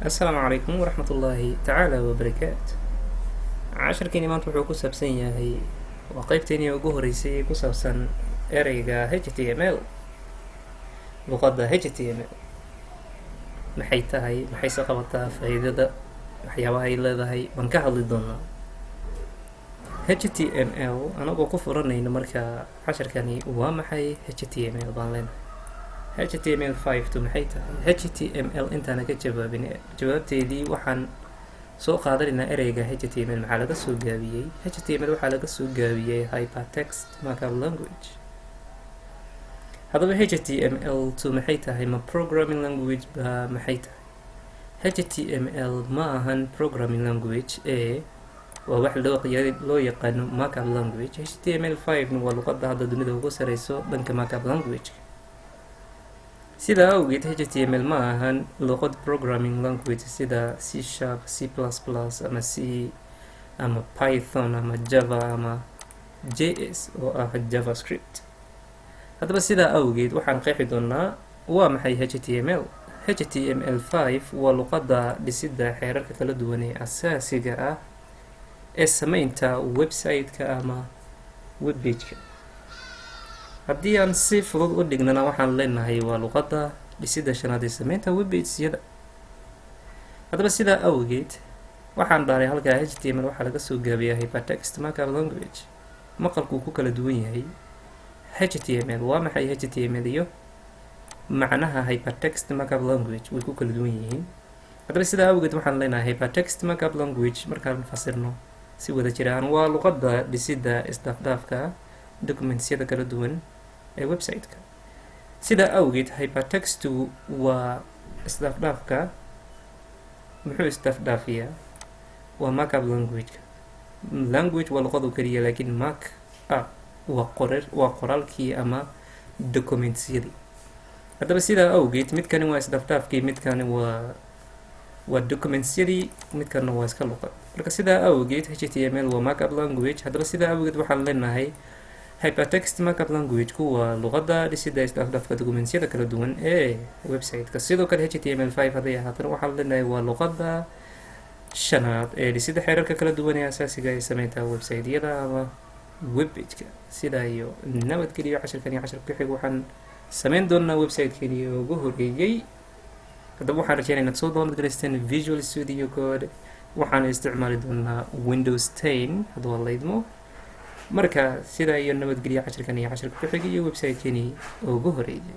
السلام عليكم ورحمة الله تعالى وبركاته. casharkeeni maanta wuxuu ku saabsan yahay waa qaybteenii ugu horeysay ku saabsan ereyga html. luqadda html maxay tahay, maxayse qabataa, faa'iidada, waxyaabaha ay leedahay waan ka hadli doonaa. html anagoo ku furanayno marka casharkani waa maxay html baan leenahay. html5 maxay tahay? html intaana ka jawaabin jawaabteedii waxaan soo qaadanaynaa ereyga html maxaa laga soo gaabiyey. html waxaa laga soo gaabiyey hypertext markup language. haddaba html2 maxay tahay? ma programming language ba maxay tahay? html ma ahan programming language ee waa wax loo yaqaano markup language. html5 waa luqadda hadda dunida ugu sareyso dhanka markup language. sidaa awgeed html ma ahan luqad programming language sida c#, c++, ama c ama python ama java ama js oo ah javascript. haddaba sidaa awgeed waxaan qeexi doonaa waa maxay html. html5 waa luqadda dhisidda xeerarka kala duwan ee asaasiga ah ee sameynta website-ka ama webpage-ka. haddii aan si fudud u dhignana waxaan leenahay waa luqadda dhisidda shanaad ee sameynta webpage-yada. haddaba sidaa awgeed waxaan dhaaray halkaa html waxaa laga soo gaabiyaa hypertext markup language. maqalkuu ku kala duwan yahay. html waa maxay? html iyo macnaha hypertext markup language way ku kala duwan yihiin. haddaba sidaa awgeed waxaan leenahay hypertext markup language markaan fasirno si wada jiraan waa luqadda dhisidda isdhaafdhaafka documentsyada kala duwan ee website-ka. sidaa awgeed hypertextu waa isdhaafdhaafka. muxuu isdhaafdhaafiyaa? waa markup language-ka. language waa luqadu keliya, laakiin mark up waa qoraalkii ama documentsyadii. haddaba sidaa awgeed midkani waa isdhaafdhaafkii, midkani waa documentsyadii, midkana waa iska luqad. marka sidaa awgeed html waa markup language. haddaba sidaa awgeed waxaan leenahay hypertext markup language-ku waa luqadda dhisidda isdhaafdhaafka dokumentsyada kala duwan ee website-ka. sidoo kale html5 hadday ahaatana waxaan leenahay waa luqadda shanaad ee dhisidda xeerarka kala duwan ee asaasiga ee sameynta website-yada ama webpage-ka. sidaa iyo nabadgeliyo. casharkan iyo casharka ku xig waxaan sameyn doonaa website-keenii ugu horeeyey. haddaba waxaan rajeynaya inaad soo download garaysteen Visual Studio Code. waxaan isticmaali doonaa Windows 10 hadduu alla idmo. marka sidaa iyo nabadgelyo. casharkan iyo casharka ku xig iyo website-keenii ugu horeeyey.